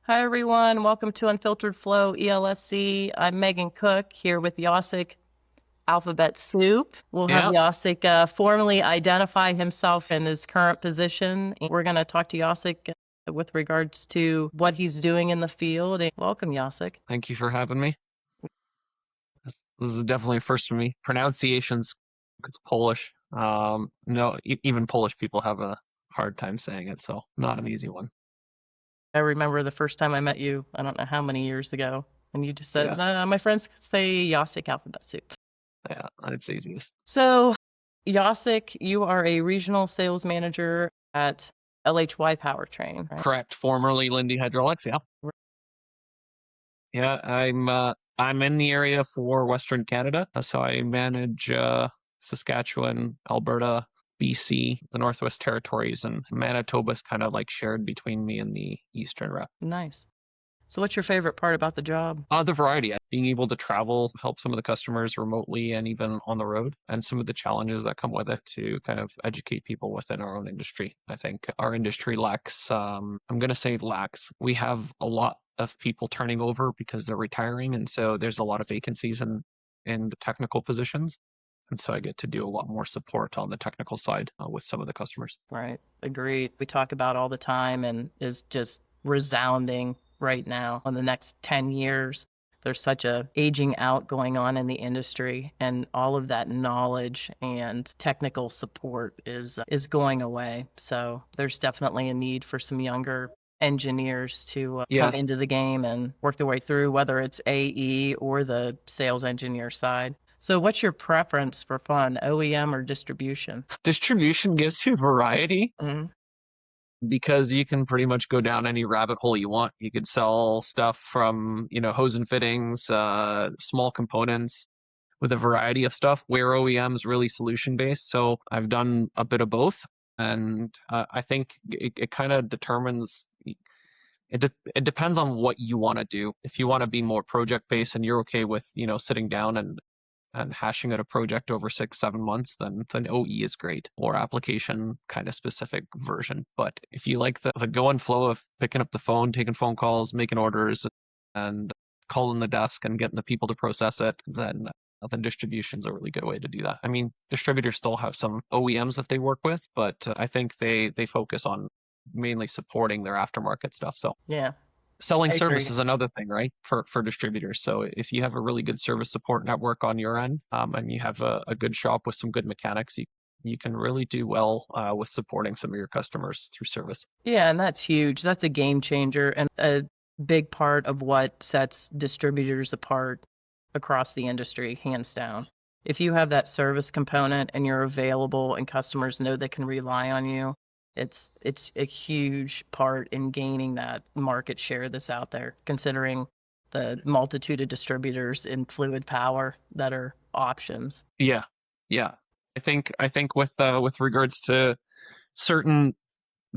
Hi, everyone. Welcome to Unfiltered Flow ELSC. I'm Meghann Cook here with Jacek Alphabet Soup. We'll have Yeah, Jacek formally identify himself in his current position. We're going to talk to Jacek with regards to what he's doing in the field. Welcome, Jacek. thank you for having me. This is definitely a first for me. Pronunciations, it's Polish. No, even Polish people have a hard time saying it, so not an easy one. I remember the first time I met you, I don't know how many years ago, and you just said, Yeah, my friends say Jacek Alphabet Soup. yeah, it's easiest. So, Jacek, you are a regional sales manager at LHY Powertrain, right? Correct. Formerly Lindy Hydraulics. Yeah, yeah. I'm in the area for Western Canada, so I manage Saskatchewan, Alberta, BC, the Northwest Territories, and Manitoba's kind of like shared between me and the Eastern rep. Nice. So, what's your favorite part about the job? The variety, being able to travel, help some of the customers remotely and even on the road, and some of the challenges that come with it to kind of educate people within our own industry. I think our industry lacks, I'm going to say lacks. We have a lot of people turning over because they're retiring. And so there's a lot of vacancies in the technical positions. And so I get to do a lot more support on the technical side with some of the customers. Right. Agreed. We talk about all the time and is just resounding right now on the next 10 years. There's such a aging out going on in the industry, and all of that knowledge and technical support is going away. So there's definitely a need for some younger engineers to come Yeah, into the game and work their way through, whether it's AE or the sales engineer side. So what's your preference for fun, OEM or distribution? distribution gives you variety Mhm. because you can pretty much go down any rabbit hole you want. You could sell stuff from, hose and fittings, small components with a variety of stuff, where OEM is really solution based. So I've done a bit of both. And I think it kind of determines, it depends on what you want to do. If you want to be more project based and you're okay with, sitting down and hashing out a project over 6, 7 months, then OE is great, or application kind of specific version. But if you like the go and flow of picking up the phone, taking phone calls, making orders, and calling the desk and getting the people to process it, then distribution's a really good way to do that. I mean, distributors still have some OEMs that they work with, but I think they focus on mainly supporting their aftermarket stuff. So Yeah, selling I service agree. is another thing, right? For distributors. So if you have a really good service support network on your end, and you have a good shop with some good mechanics, you can really do well with supporting some of your customers through service. Yeah, and that's huge. That's a game changer and a big part of what sets distributors apart across the industry, hands down. If you have that service component and you're available and customers know they can rely on you, it's a huge part in gaining that market share that's out there, considering the multitude of distributors in fluid power that are options. Yeah, yeah. I think with regards to certain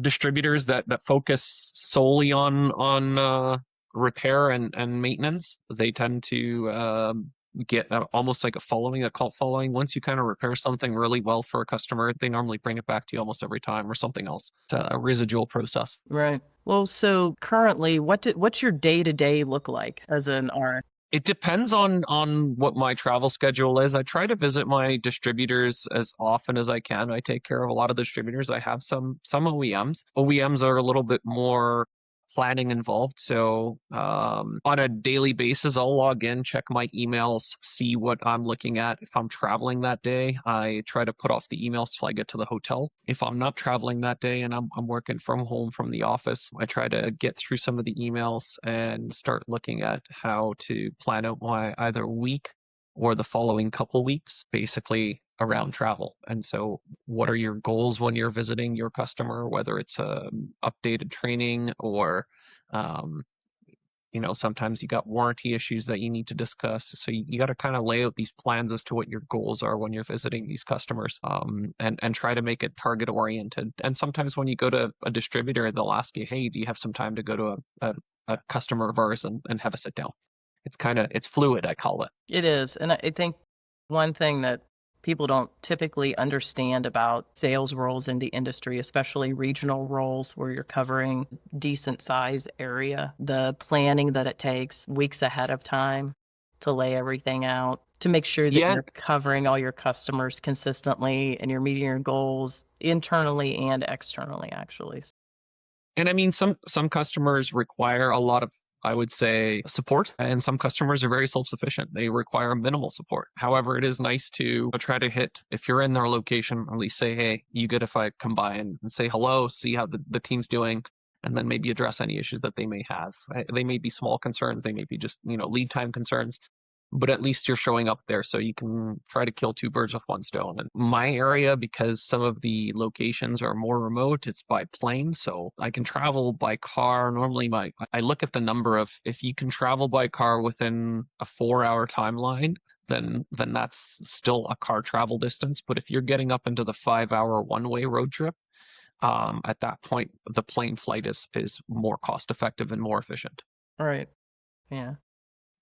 distributors that focus solely on repair and maintenance, they tend to get almost like a following, a cult following. Once you kind of repair something really well for a customer, they normally bring it back to you almost every time or something else. It's a residual process. Right. Well, so currently, what's your day-to-day look like as an RN? It depends on what my travel schedule is. I try to visit my distributors as often as I can. I take care of a lot of distributors. I have some OEMs. OEMs are a little bit more planning involved. So on a daily basis, I'll log in, check my emails, see what I'm looking at. If I'm traveling that day, I try to put off the emails till I get to the hotel. If I'm not traveling that day and I'm working from home from the office, I try to get through some of the emails and start looking at how to plan out my either week or the following couple weeks, basically around travel. And so what are your goals when you're visiting your customer, whether it's updated training or um, sometimes you got warranty issues that you need to discuss. So you got to kind of lay out these plans as to what your goals are when you're visiting these customers, and try to make it target oriented. And sometimes when you go to a distributor, they'll ask you, hey, do you have some time to go to a customer of ours and have a sit down? It's fluid, I call it. It is, and I think one thing that People don't typically understand about sales roles in the industry, especially regional roles where you're covering decent size area, the planning that it takes weeks ahead of time to lay everything out, to make sure that Yeah, you're covering all your customers consistently and you're meeting your goals internally and externally, actually. and I mean, some customers require a lot of, I would say, support, and some customers are very self-sufficient. They require minimal support. However, it is nice to try to hit, if you're in their location, at least say, hey, you good if I come by and say hello, see how the team's doing, and then maybe address any issues that they may have. They may be small concerns, they may be just, lead time concerns, but at least you're showing up there, so you can try to kill two birds with one stone. And my area, because some of the locations are more remote, it's by plane, so I can travel by car. Normally, I look at the number of, if you can travel by car within a 4-hour timeline, then that's still a car travel distance. But if you're getting up into the 5-hour one-way road trip, at that point, the plane flight is more cost effective and more efficient. Right. Yeah.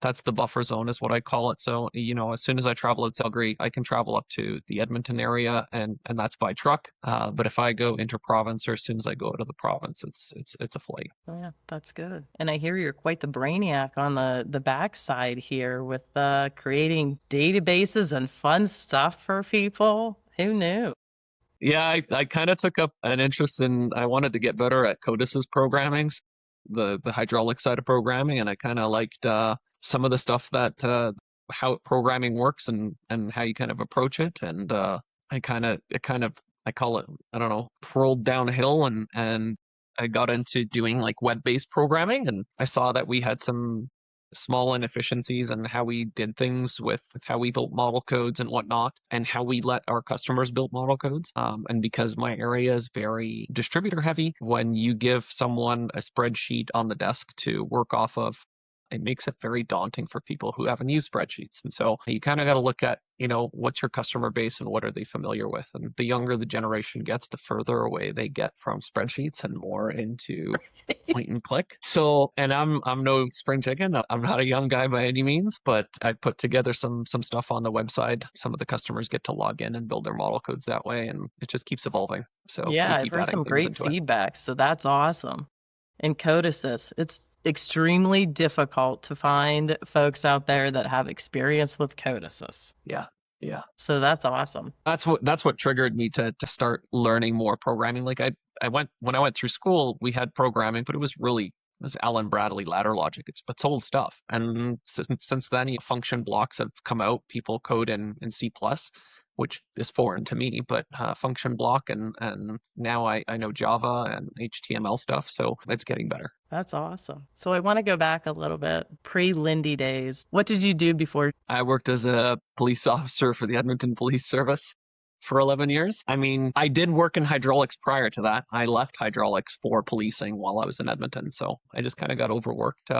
That's the buffer zone, is what I call it. So, as soon as I travel to Calgary, I can travel up to the Edmonton area, and that's by truck. But if I go inter-province, or as soon as I go out of the province, it's a flight. Oh, yeah, that's good. And I hear you're quite the brainiac on the backside here with creating databases and fun stuff for people. Who knew? Yeah, I kind of took up an interest in. I wanted to get better at Codis's programming, the hydraulic side of programming, and I kind of liked some of the stuff that how programming works, and how you kind of approach it. And I call it, I don't know, rolled downhill, and I got into doing like web-based programming, and I saw that we had some small inefficiencies and how we did things with how we built model codes and whatnot, and how we let our customers build model codes. And because my area is very distributor heavy, when you give someone a spreadsheet on the desk to work off of, it makes it very daunting for people who haven't used spreadsheets. And so you kind of got to look at, what's your customer base and what are they familiar with? And the younger the generation gets, the further away they get from spreadsheets and more into point and click. So, and I'm no spring chicken. I'm not a young guy by any means, but I put together some stuff on the website. Some of the customers get to log in and build their model codes that way, and it just keeps evolving. So Yeah, we I've keep heard adding some things great into it. feedback, so that's awesome. And code assist, it's extremely difficult to find folks out there that have experience with code assist. Yeah. Yeah. So that's awesome. That's what triggered me to start learning more programming. Like when I went through school, we had programming, but it was Alan Bradley ladder logic. It's old stuff. And since then, function blocks have come out. People code in C++, which is foreign to me, but function block, and now I know Java and HTML stuff, so it's getting better. That's awesome. So I want to go back a little bit, pre-Lindy days. What did you do before? I worked as a police officer for the Edmonton Police Service for 11 years. I mean, I did work in hydraulics prior to that. I left hydraulics for policing while I was in Edmonton. So I just kind of got overworked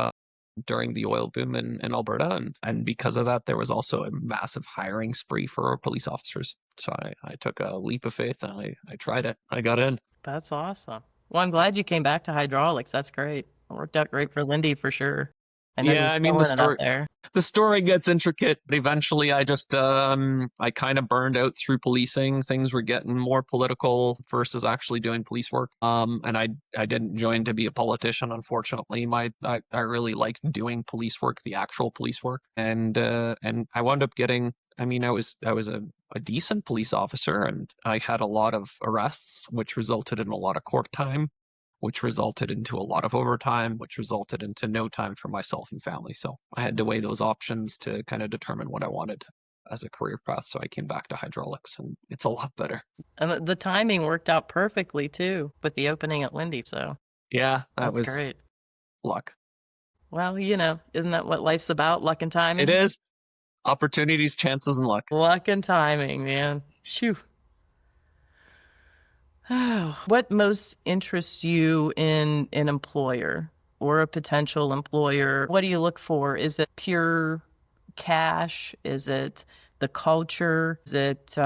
during the oil boom in Alberta. And because of that, there was also a massive hiring spree for police officers. So I took a leap of faith, and I tried it. I got in. That's awesome. Well, I'm glad you came back to hydraulics. That's great. It worked out great for Lindy for sure. I know Yeah, you're I mean, killing it out there. the story gets intricate, but eventually I just I kind of burned out through policing. Things were getting more political versus actually doing police work. And I didn't join to be a politician, unfortunately. I really liked doing police work, the actual police work. And I wound up getting, I mean, I was a decent police officer, and I had a lot of arrests, which resulted in a lot of court time, which resulted into a lot of overtime, which resulted into no time for myself and family. So I had to weigh those options to kind of determine what I wanted as a career path. So I came back to hydraulics, and it's a lot better. And the timing worked out perfectly too with the opening at Lindy. So Yeah, that that's was great. luck. Well, isn't that what life's about? Luck and It timing? is opportunities, chances, and luck. Luck and timing, man. Shoo. What most interests you in an employer or a potential employer? What do you look for? Is it pure cash? Is it the culture? Is it,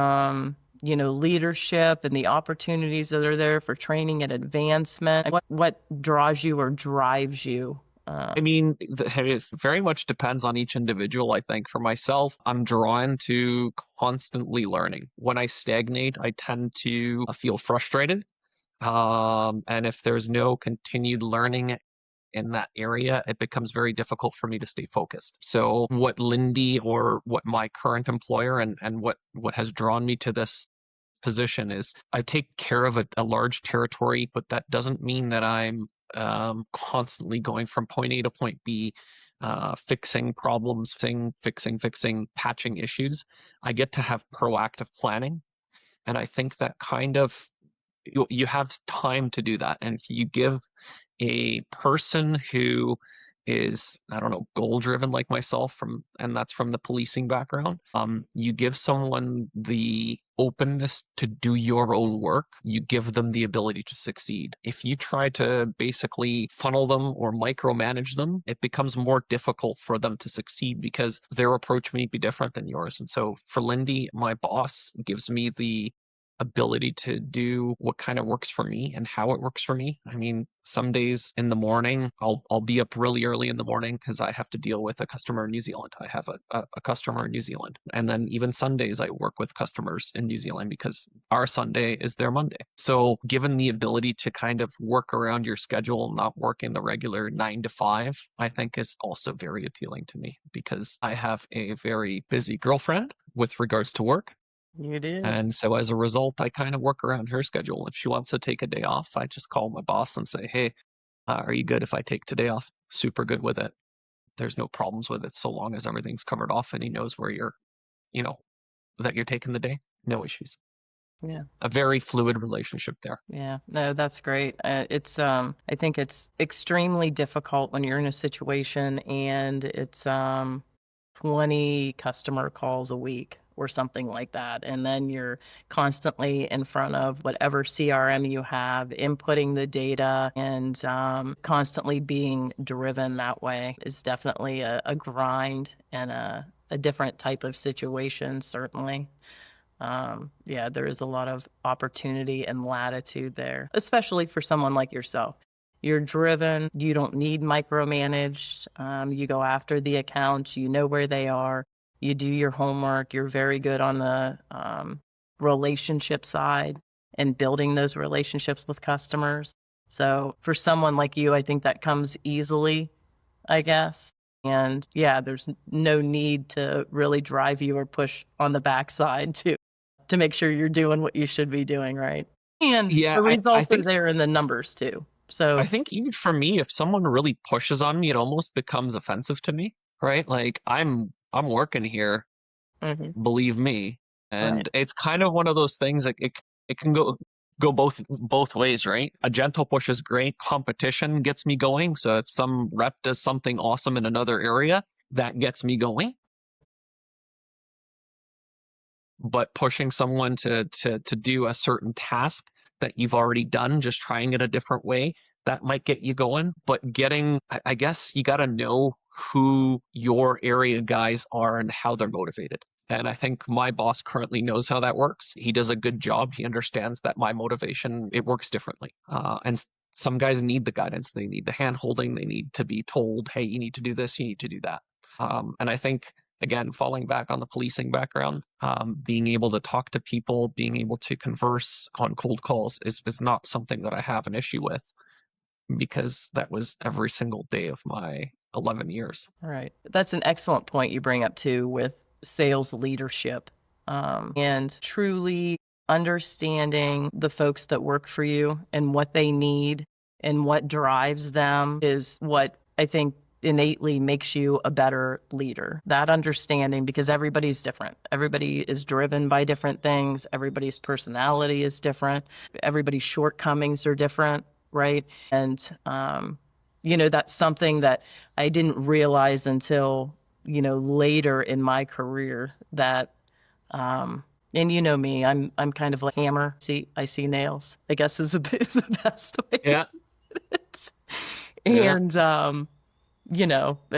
leadership and the opportunities that are there for training and advancement? What draws you or drives you I mean, it very much depends on each individual, I think. For myself, I'm drawn to constantly learning. When I stagnate, I tend to feel frustrated. And if there's no continued learning in that area, it becomes very difficult for me to stay focused. So what Lindy or what my current employer and what has drawn me to this position is I take care of a large territory, but that doesn't mean that I'm constantly going from point A to point B, fixing problems, fixing, patching issues. I get to have proactive planning. And I think that kind of you have time to do that. And if you give a person who is, I don't know, goal driven like myself and that's from the policing background, you give someone the openness to do your own work, you give them the ability to succeed. If you try to basically funnel them or micromanage them, it becomes more difficult for them to succeed because their approach may be different than yours. And so for Lindy, my boss gives me the ability to do what kind of works for me and how it works for me. I mean, some days in the morning, I'll be up really early in the morning because I have to deal with a customer in New Zealand. I have a customer in New Zealand. And then even Sundays, I work with customers in New Zealand because our Sunday is their Monday. So given the ability to kind of work around your schedule, not working the regular 9 to 5, I think is also very appealing to me because I have a very busy girlfriend with regards to work. You do. And so as a result, I kind of work around her schedule. If she wants to take a day off, I just call my boss and say, hey, are you good if I take today off? Super good with it. There's no problems with it so long as everything's covered off and he knows where you know, that you're taking the day. No issues. Yeah. A very fluid relationship there. Yeah, no, that's great. I think it's extremely difficult when you're in a situation and it's 20 customer calls a week or something like that. And then you're constantly in front of whatever CRM you have, inputting the data and constantly being driven that way is definitely a grind and a different type of situation, certainly. Yeah, there is a lot of opportunity and latitude there, especially for someone like yourself. You're driven, you don't need micromanaged. You go after the accounts, you know where they are, you do your homework, you're very good on the relationship side and building those relationships with customers. So for someone like you, I think that comes easily, I guess. And yeah, there's no need to really drive you or push on the backside to make sure you're doing what you should be doing, right? And Yeah, the I results are think there in the numbers too. I So, think even for me, if someone really pushes on me, it almost becomes offensive to me, right? Like I'm working here, mhm, believe me. right. And it's kind of one of those things like it can go both ways, right? A gentle push is great. Competition gets me going. So if some rep does something awesome in another area, that gets me going. But pushing someone to do a certain task that you've already done, just trying it a different way, that might get you going. But I guess you got to know who your area guys are and how they're motivated. And I think my boss currently knows how that works. He does a good job. He understands that my motivation, it works differently. And some guys need the guidance. They need the hand holding. They need to be told, hey, you need to do this, you need to do that. And I think again, falling back on the policing background, being able to talk to people, being able to converse on cold calls is not something that I have an issue with because that was every single day of my 11 years. All right. That's an excellent point you bring up too with sales leadership, and truly understanding the folks that work for you and what they need and what drives them is what I think innately makes you a better leader. That understanding, because everybody's different. Everybody is driven by different things. Everybody's personality is different. Everybody's shortcomings are different, right? And, that's something that I didn't realize until, later in my career that, and you know me, I'm kind of like hammer. I see nails, I guess is is the best way to Yeah, put it. yeah. And,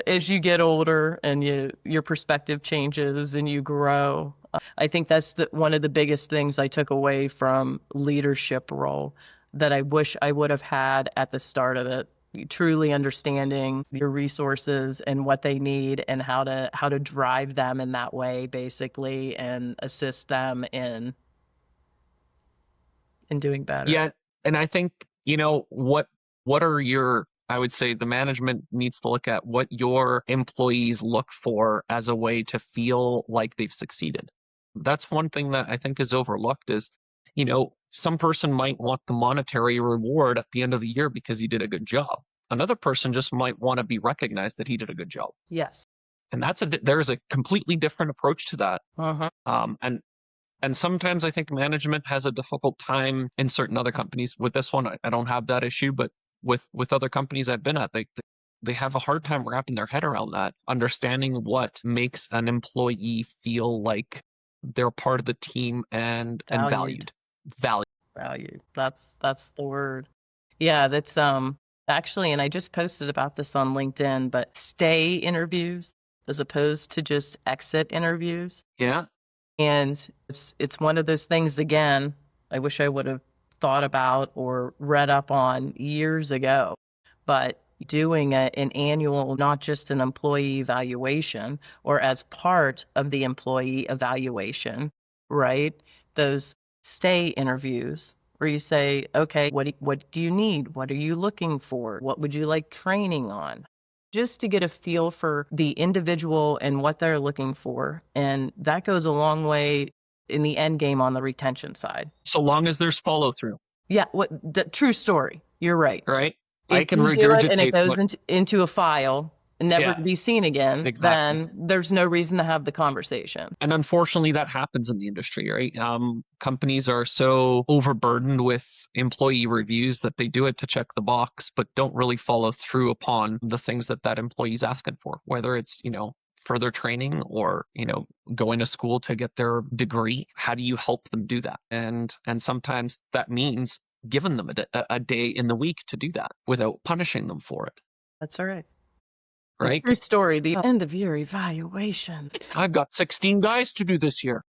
as you get older and your perspective changes and you grow, I think that's one of the biggest things I took away from leadership role that I wish I would have had at the start of it. truly understanding your resources and what they need and how to drive them in that way, basically, and assist them in doing better. Yeah, and I think, what are your, I would say the management needs to look at what your employees look for as a way to feel like they've succeeded. That's one thing that I think is overlooked is, some person might want the monetary reward at the end of the year because he did a good job. Another person just might want to be recognized that he did a good job. Yes. And there's a completely different approach to that. Uh-huh. And sometimes I think management has a difficult time in certain other companies. With this one, I don't have that issue, but with other companies I've been at, they have a hard time wrapping their head around that, understanding what makes an employee feel like they're part of the team and Valued. valued. Valued. That's the word. Yeah, that's actually, and I just posted about this on LinkedIn, but stay interviews as opposed to just exit interviews. Yeah. And it's one of those things, again, I wish I would have thought about or read up on years ago. But doing an annual, not just an employee evaluation or as part of the employee evaluation, right? Those stay interviews where you say, okay, what do you need? What are you looking for? What would you like training on? Just to get a feel for the individual and what they're looking for. And that goes a long way in the end game on the retention side. So long as there's follow through, Yeah, true story. You're right. right? I If can you do it and it regurgitate goes what, into a file and never yeah, to be seen again, exactly. then there's no reason to have the conversation. And unfortunately, that happens in the industry, right? Companies are so overburdened with employee reviews that they do it to check the box, but don't really follow through upon the things that that employee's asking for, whether it's, further training or, going to school to get their degree. How do you help them do that? And sometimes that means giving them a day in the week to do that without punishing them for it, That's all right. The right? true story, the end of year evaluation. I've got 16 guys to do this year.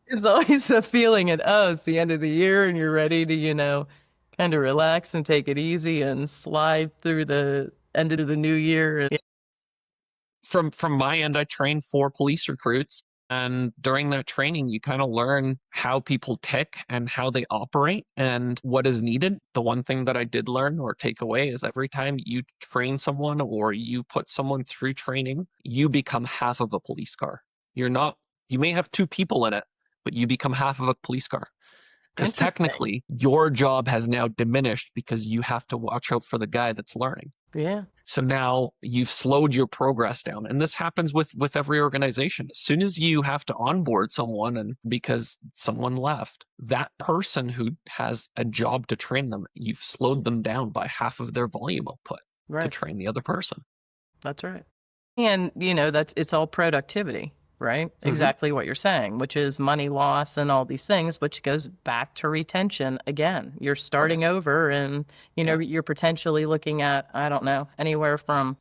It's always a feeling and it's the end of the year and you're ready to, kind of relax and take it easy and slide through the end of the new year. From my end, I trained 4 police recruits. And during that training, you kind of learn how people tick and how they operate and what is needed. The one thing that I did learn or take away is every time you train someone or you put someone through training, you become half of a police car. You may have 2 people in it, but you become half of a police car. Because Interesting. technically, your job has now diminished because you have to watch out for the guy that's learning. Yeah. So now you've slowed your progress down. And this happens with every organization. As soon as you have to onboard someone and because someone left, that person who has a job to train them, you've slowed them down by half of their volume output to train the other person. That's right. And, it's all productivity, right? Mm-hmm. Exactly what you're saying, which is money loss and all these things, which goes back to retention again. You're starting over and, you're potentially looking at, I don't know, anywhere from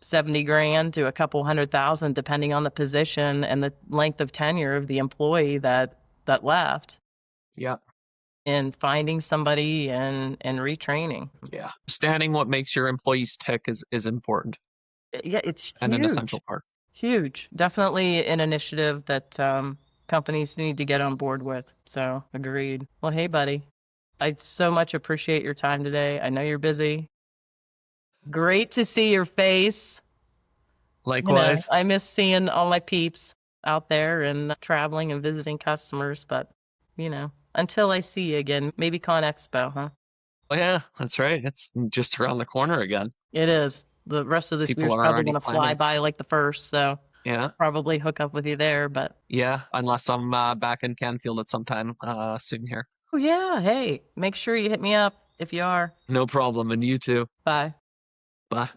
70 grand to a couple $100,000, depending on the position and the length of tenure of the employee that left. Yeah. And finding somebody and retraining. Yeah. Understanding what makes your employees tick is important. Yeah, it's and huge. an essential part. Huge. Definitely an initiative that companies need to get on board with. So, agreed. Well, hey, buddy. I so much appreciate your time today. I know you're busy. Great to see your face. Likewise. I miss seeing all my peeps out there and traveling and visiting customers. But, until I see you again, maybe Con Expo, huh? Well, yeah, that's right. It's just around the corner again. It is. The rest of this People year's are probably already going to fly planning. by like the first. So, Yeah. probably hook up with you there. But yeah, unless I'm back in Canfield at some time soon here. oh, yeah. Hey, make sure you hit me up if you are. No problem. And you too. Bye. Bye.